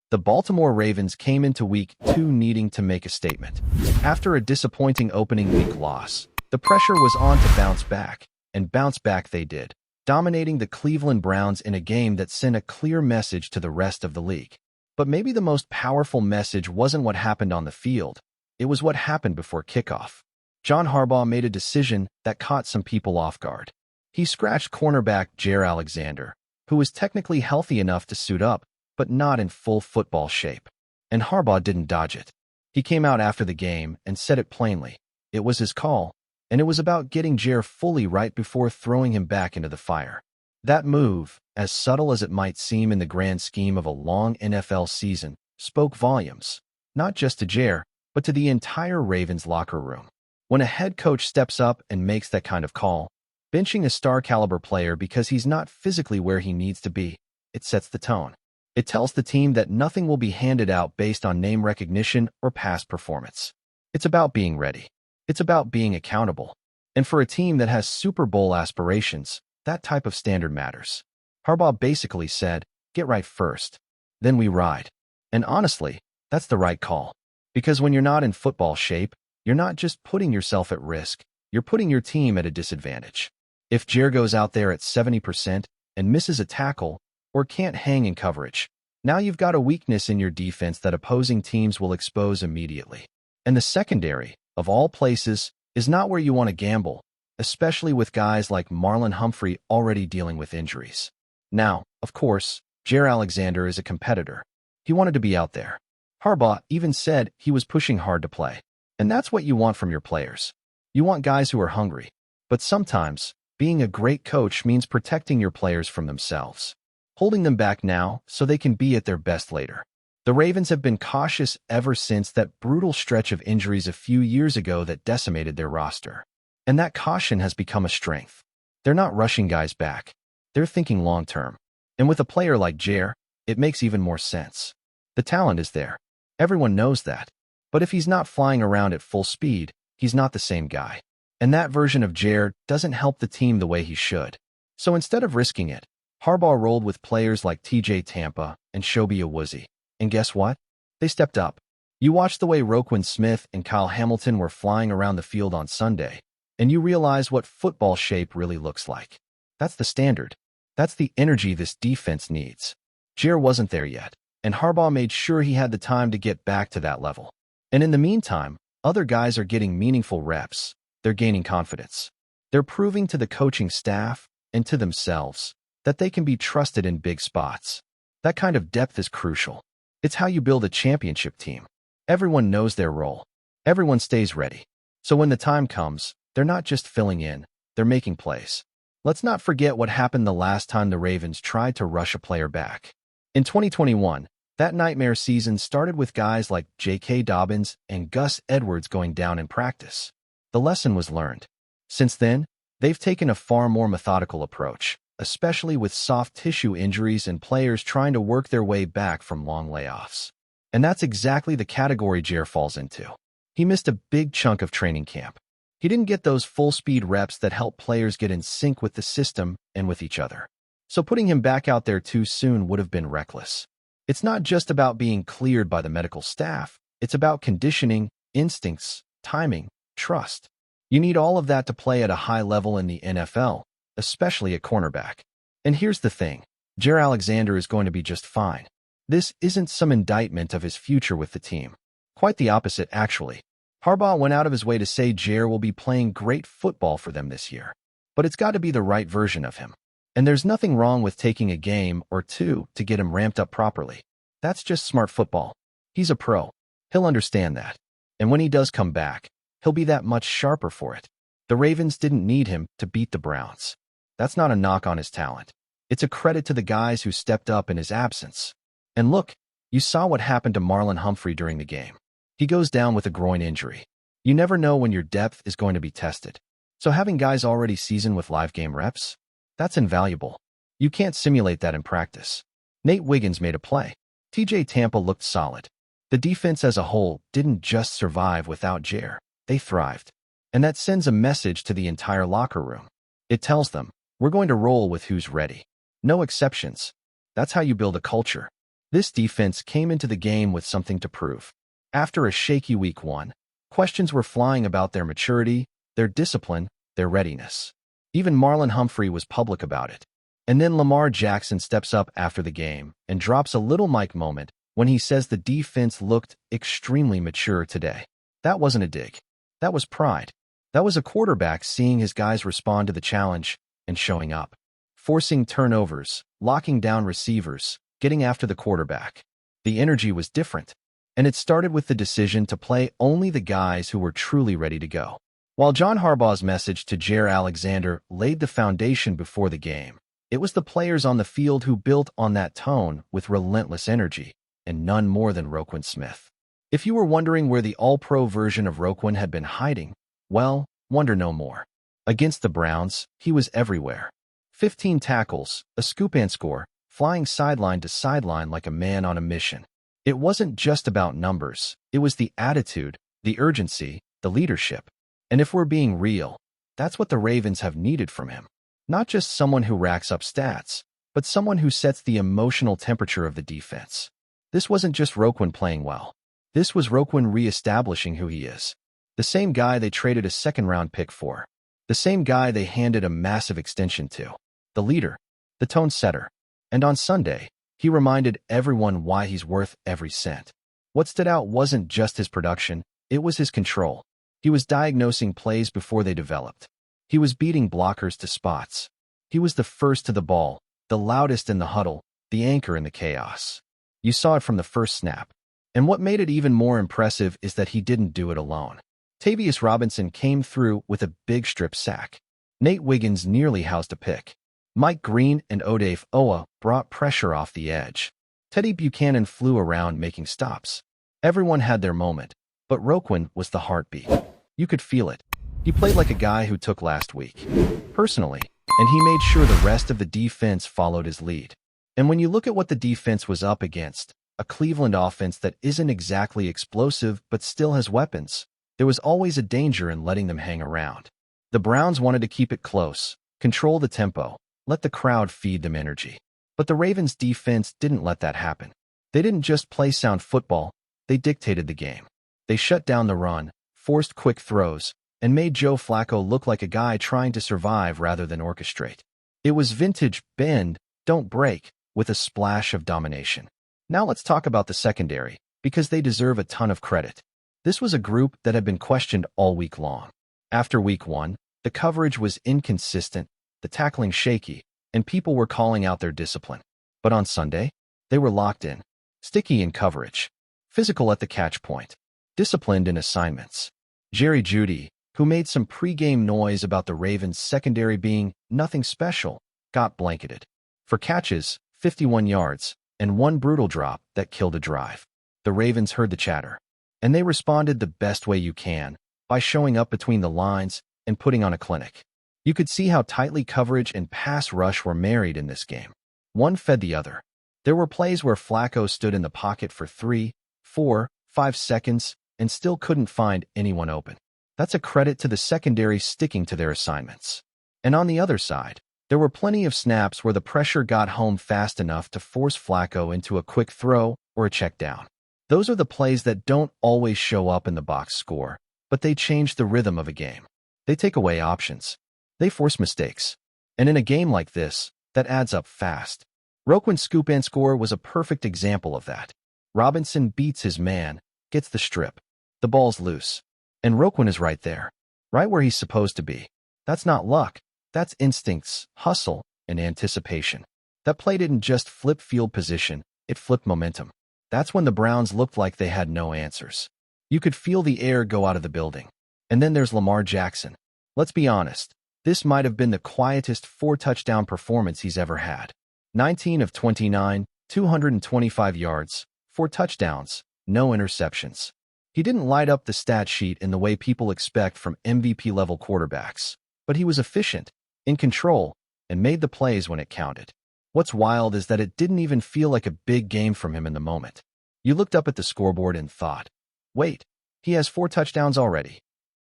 The Baltimore Ravens came into Week 2 needing to make a statement. After a disappointing opening week loss, the pressure was on to bounce back, and bounce back they did, dominating the Cleveland Browns in a game that sent a clear message to the rest of the league. But maybe the most powerful message wasn't what happened on the field, it was what happened before kickoff. John Harbaugh made a decision that caught some people off guard. He scratched cornerback Jaire Alexander, who was technically healthy enough to suit up, but not in full football shape. And Harbaugh didn't dodge it. He came out after the game and said it plainly. It was his call, and it was about getting Jaire fully right before throwing him back into the fire. That move, as subtle as it might seem in the grand scheme of a long NFL season, spoke volumes, not just to Jaire, but to the entire Ravens locker room. When a head coach steps up and makes that kind of call, benching a star-caliber player because he's not physically where he needs to be, it sets the tone. It tells the team that nothing will be handed out based on name recognition or past performance. It's about being ready. It's about being accountable. And for a team that has Super Bowl aspirations, that type of standard matters. Harbaugh basically said, get right first. Then we ride. And honestly, that's the right call. Because when you're not in football shape, you're not just putting yourself at risk, you're putting your team at a disadvantage. If Jaire goes out there at 70% and misses a tackle, or can't hang in coverage, now you've got a weakness in your defense that opposing teams will expose immediately. And the secondary, of all places, is not where you want to gamble, especially with guys like Marlon Humphrey already dealing with injuries. Now, of course, Jaire Alexander is a competitor. He wanted to be out there. Harbaugh even said he was pushing hard to play. And that's what you want from your players. You want guys who are hungry. But sometimes, being a great coach means protecting your players from themselves, holding them back now so they can be at their best later. The Ravens have been cautious ever since that brutal stretch of injuries a few years ago that decimated their roster. And that caution has become a strength. They're not rushing guys back. They're thinking long-term. And with a player like Jaire, it makes even more sense. The talent is there. Everyone knows that. But if he's not flying around at full speed, he's not the same guy. And that version of Jaire doesn't help the team the way he should. So instead of risking it, Harbaugh rolled with players like TJ Tampa and Shobi Awuzie. And guess what? They stepped up. You watched the way Roquan Smith and Kyle Hamilton were flying around the field on Sunday, and you realize what football shape really looks like. That's the standard. That's the energy this defense needs. Jaire wasn't there yet, and Harbaugh made sure he had the time to get back to that level. And in the meantime, other guys are getting meaningful reps. They're gaining confidence. They're proving to the coaching staff and to themselves that they can be trusted in big spots. That kind of depth is crucial. It's how you build a championship team. Everyone knows their role. Everyone stays ready. So when the time comes, they're not just filling in, they're making plays. Let's not forget what happened the last time the Ravens tried to rush a player back. In 2021, that nightmare season started with guys like J.K. Dobbins and Gus Edwards going down in practice. The lesson was learned. Since then, they've taken a far more methodical approach, especially with soft tissue injuries and players trying to work their way back from long layoffs. And that's exactly the category Jaire falls into. He missed a big chunk of training camp. He didn't get those full-speed reps that help players get in sync with the system and with each other. So putting him back out there too soon would have been reckless. It's not just about being cleared by the medical staff. It's about conditioning, instincts, timing, trust. You need all of that to play at a high level in the NFL, especially at cornerback. And here's the thing. Jaire Alexander is going to be just fine. This isn't some indictment of his future with the team. Quite the opposite, actually. Harbaugh went out of his way to say Jaire will be playing great football for them this year. But it's got to be the right version of him. And there's nothing wrong with taking a game or two to get him ramped up properly. That's just smart football. He's a pro. He'll understand that. And when he does come back, he'll be that much sharper for it. The Ravens didn't need him to beat the Browns. That's not a knock on his talent. It's a credit to the guys who stepped up in his absence. And look, you saw what happened to Marlon Humphrey during the game. He goes down with a groin injury. You never know when your depth is going to be tested. So having guys already seasoned with live game reps, that's invaluable. You can't simulate that in practice. Nate Wiggins made a play. TJ Tampa looked solid. The defense as a whole didn't just survive without Jaire. They thrived. And that sends a message to the entire locker room. It tells them, we're going to roll with who's ready. No exceptions. That's how you build a culture. This defense came into the game with something to prove. After a shaky week 1, questions were flying about their maturity, their discipline, their readiness. Even Marlon Humphrey was public about it. And then Lamar Jackson steps up after the game and drops a little Mike moment when he says the defense looked extremely mature today. That wasn't a dig. That was pride. That was a quarterback seeing his guys respond to the challenge and showing up. Forcing turnovers, locking down receivers, getting after the quarterback. The energy was different. And it started with the decision to play only the guys who were truly ready to go. While John Harbaugh's message to Jair Alexander laid the foundation before the game, it was the players on the field who built on that tone with relentless energy, and none more than Roquan Smith. If you were wondering where the all-pro version of Roquan had been hiding, well, wonder no more. Against the Browns, he was everywhere. 15 tackles, a scoop and score, flying sideline to sideline like a man on a mission. It wasn't just about numbers, it was the attitude, the urgency, the leadership. And if we're being real, that's what the Ravens have needed from him. Not just someone who racks up stats, but someone who sets the emotional temperature of the defense. This wasn't just Roquan playing well. This was Roquan re-establishing who he is. The same guy they traded a second-round pick for. The same guy they handed a massive extension to. The leader. The tone setter. And on Sunday, he reminded everyone why he's worth every cent. What stood out wasn't just his production, it was his control. He was diagnosing plays before they developed. He was beating blockers to spots. He was the first to the ball, the loudest in the huddle, the anchor in the chaos. You saw it from the first snap. And what made it even more impressive is that he didn't do it alone. Tavius Robinson came through with a big strip sack. Nate Wiggins nearly housed a pick. Mike Green and Odafe Owa brought pressure off the edge. Teddy Buchanan flew around making stops. Everyone had their moment, but Roquan was the heartbeat. You could feel it. He played like a guy who took last week, personally, and he made sure the rest of the defense followed his lead. And when you look at what the defense was up against, a Cleveland offense that isn't exactly explosive but still has weapons, there was always a danger in letting them hang around. The Browns wanted to keep it close, control the tempo, let the crowd feed them energy. But the Ravens' defense didn't let that happen. They didn't just play sound football, they dictated the game. They shut down the run, forced quick throws, and made Joe Flacco look like a guy trying to survive rather than orchestrate. It was vintage bend, don't break, with a splash of domination. Now let's talk about the secondary, because they deserve a ton of credit. This was a group that had been questioned all week long. After week 1, the coverage was inconsistent, the tackling shaky, and people were calling out their discipline. But on Sunday, they were locked in, sticky in coverage, physical at the catch point, disciplined in assignments. Jerry Jeudy, who made some pregame noise about the Ravens' secondary being nothing special, got blanketed. For catches, 51 yards, and one brutal drop that killed a drive. The Ravens heard the chatter, and they responded the best way you can, by showing up between the lines and putting on a clinic. You could see how tightly coverage and pass rush were married in this game. One fed the other. There were plays where Flacco stood in the pocket for 3, 4, 5 seconds and still couldn't find anyone open. That's a credit to the secondary sticking to their assignments. And on the other side, there were plenty of snaps where the pressure got home fast enough to force Flacco into a quick throw or a check down. Those are the plays that don't always show up in the box score, but they change the rhythm of a game. They take away options. They force mistakes. And in a game like this, that adds up fast. Roquan's scoop and score was a perfect example of that. Robinson beats his man, gets the strip. The ball's loose. And Roquan is right there. Right where he's supposed to be. That's not luck. That's instincts, hustle, and anticipation. That play didn't just flip field position, it flipped momentum. That's when the Browns looked like they had no answers. You could feel the air go out of the building. And then there's Lamar Jackson. Let's be honest. This might have been the quietest 4-touchdown performance he's ever had. 19 of 29, 225 yards, 4 touchdowns, no interceptions. He didn't light up the stat sheet in the way people expect from MVP-level quarterbacks, but he was efficient, in control, and made the plays when it counted. What's wild is that it didn't even feel like a big game from him in the moment. You looked up at the scoreboard and thought, wait, he has 4 touchdowns already.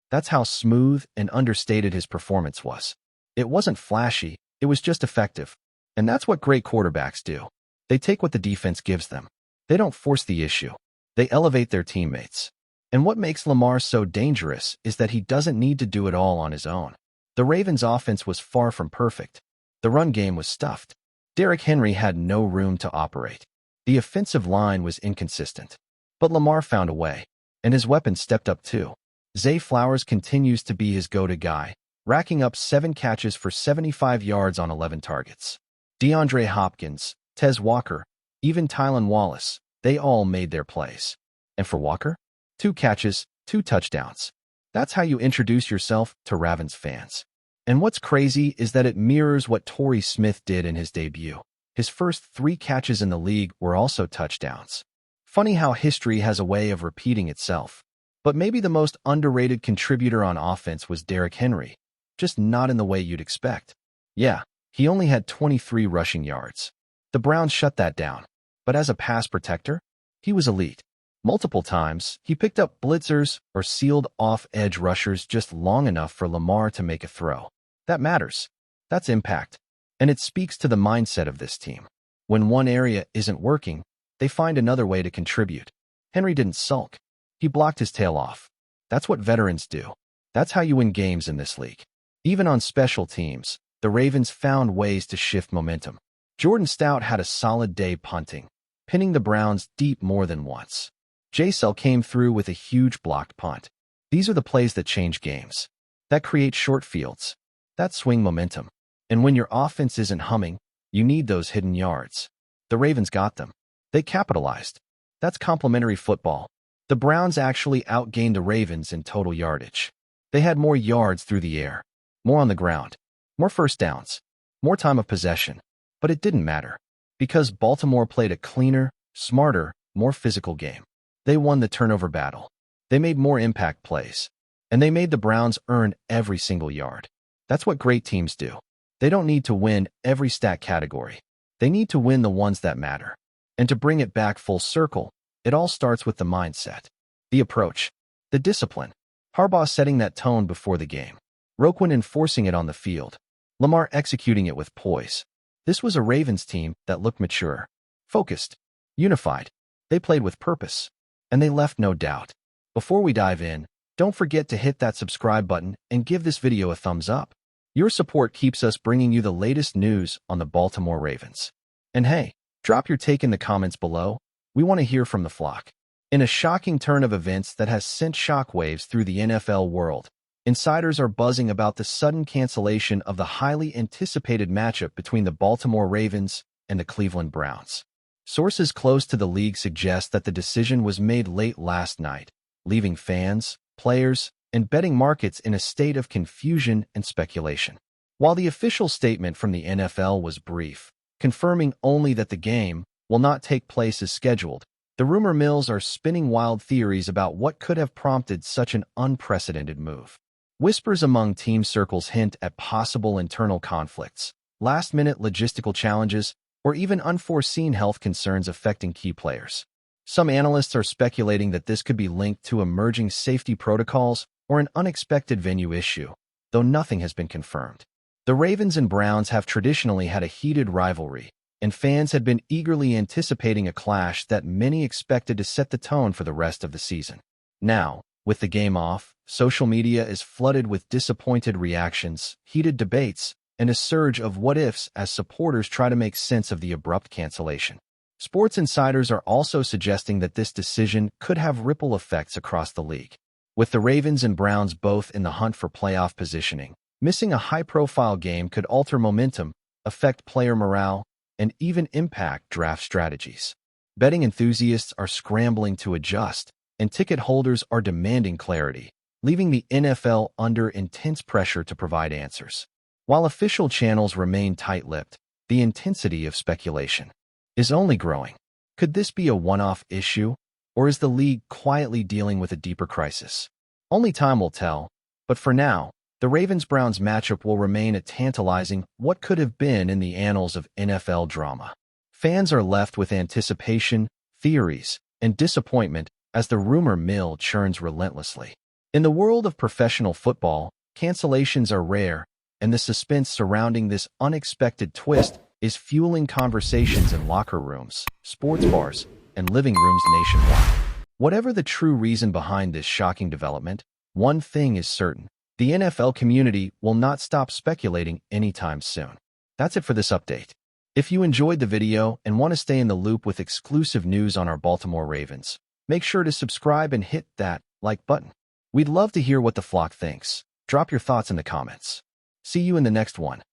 That's how smooth and understated his performance was. It wasn't flashy, it was just effective. And that's what great quarterbacks do. They take what the defense gives them. They don't force the issue. They elevate their teammates. And what makes Lamar so dangerous is that he doesn't need to do it all on his own. The Ravens' offense was far from perfect. The run game was stuffed. Derrick Henry had no room to operate. The offensive line was inconsistent. But Lamar found a way, and his weapons stepped up too. Zay Flowers continues to be his go-to guy, racking up 7 catches for 75 yards on 11 targets. DeAndre Hopkins, Tez Walker, even Tylan Wallace, they all made their plays. And for Walker, 2 catches, 2 touchdowns. That's how you introduce yourself to Ravens fans. And what's crazy is that it mirrors what Torrey Smith did in his debut. His first 3 catches in the league were also touchdowns. Funny how history has a way of repeating itself. But maybe the most underrated contributor on offense was Derrick Henry, just not in the way you'd expect. Yeah, he only had 23 rushing yards. The Browns shut that down. But as a pass protector, he was elite. Multiple times, he picked up blitzers or sealed off edge rushers just long enough for Lamar to make a throw. That matters. That's impact. And it speaks to the mindset of this team. When one area isn't working, they find another way to contribute. Henry didn't sulk. He blocked his tail off. That's what veterans do. That's how you win games in this league. Even on special teams, the Ravens found ways to shift momentum. Jordan Stout had a solid day punting, pinning the Browns deep more than once. J-Cell came through with a huge blocked punt. These are the plays that change games, that create short fields, that swing momentum. And when your offense isn't humming, you need those hidden yards. The Ravens got them. They capitalized. That's complimentary football. The Browns actually outgained the Ravens in total yardage. They had more yards through the air, more on the ground, more first downs, more time of possession. But it didn't matter, because Baltimore played a cleaner, smarter, more physical game. They won the turnover battle. They made more impact plays. And they made the Browns earn every single yard. That's what great teams do. They don't need to win every stat category. They need to win the ones that matter. And to bring it back full circle, it all starts with the mindset, the approach, the discipline. Harbaugh setting that tone before the game. Roquan enforcing it on the field. Lamar executing it with poise. This was a Ravens team that looked mature, focused, unified. They played with purpose. And they left no doubt. Before we dive in, don't forget to hit that subscribe button and give this video a thumbs up. Your support keeps us bringing you the latest news on the Baltimore Ravens. And hey, drop your take in the comments below. We want to hear from the flock. In a shocking turn of events that has sent shockwaves through the NFL world, insiders are buzzing about the sudden cancellation of the highly anticipated matchup between the Baltimore Ravens and the Cleveland Browns. Sources close to the league suggest that the decision was made late last night, leaving fans, players, and betting markets in a state of confusion and speculation. While the official statement from the NFL was brief, confirming only that the game will not take place as scheduled, the rumor mills are spinning wild theories about what could have prompted such an unprecedented move. Whispers among team circles hint at possible internal conflicts, last-minute logistical challenges, or even unforeseen health concerns affecting key players. Some analysts are speculating that this could be linked to emerging safety protocols or an unexpected venue issue, though nothing has been confirmed. The Ravens and Browns have traditionally had a heated rivalry, and fans had been eagerly anticipating a clash that many expected to set the tone for the rest of the season. Now, with the game off, social media is flooded with disappointed reactions, heated debates, and a surge of what-ifs as supporters try to make sense of the abrupt cancellation. Sports insiders are also suggesting that this decision could have ripple effects across the league. With the Ravens and Browns both in the hunt for playoff positioning, missing a high-profile game could alter momentum, affect player morale, and even impact draft strategies. Betting enthusiasts are scrambling to adjust, and ticket holders are demanding clarity, leaving the NFL under intense pressure to provide answers. While official channels remain tight-lipped, the intensity of speculation is only growing. Could this be a one-off issue, or is the league quietly dealing with a deeper crisis? Only time will tell, but for now, the Ravens-Browns matchup will remain a tantalizing what could have been in the annals of NFL drama. Fans are left with anticipation, theories, and disappointment as the rumor mill churns relentlessly. In the world of professional football, cancellations are rare, and the suspense surrounding this unexpected twist is fueling conversations in locker rooms, sports bars, and living rooms nationwide. Whatever the true reason behind this shocking development, one thing is certain: the NFL community will not stop speculating anytime soon. That's it for this update. If you enjoyed the video and want to stay in the loop with exclusive news on our Baltimore Ravens, make sure to subscribe and hit that like button. We'd love to hear what the flock thinks. Drop your thoughts in the comments. See you in the next one.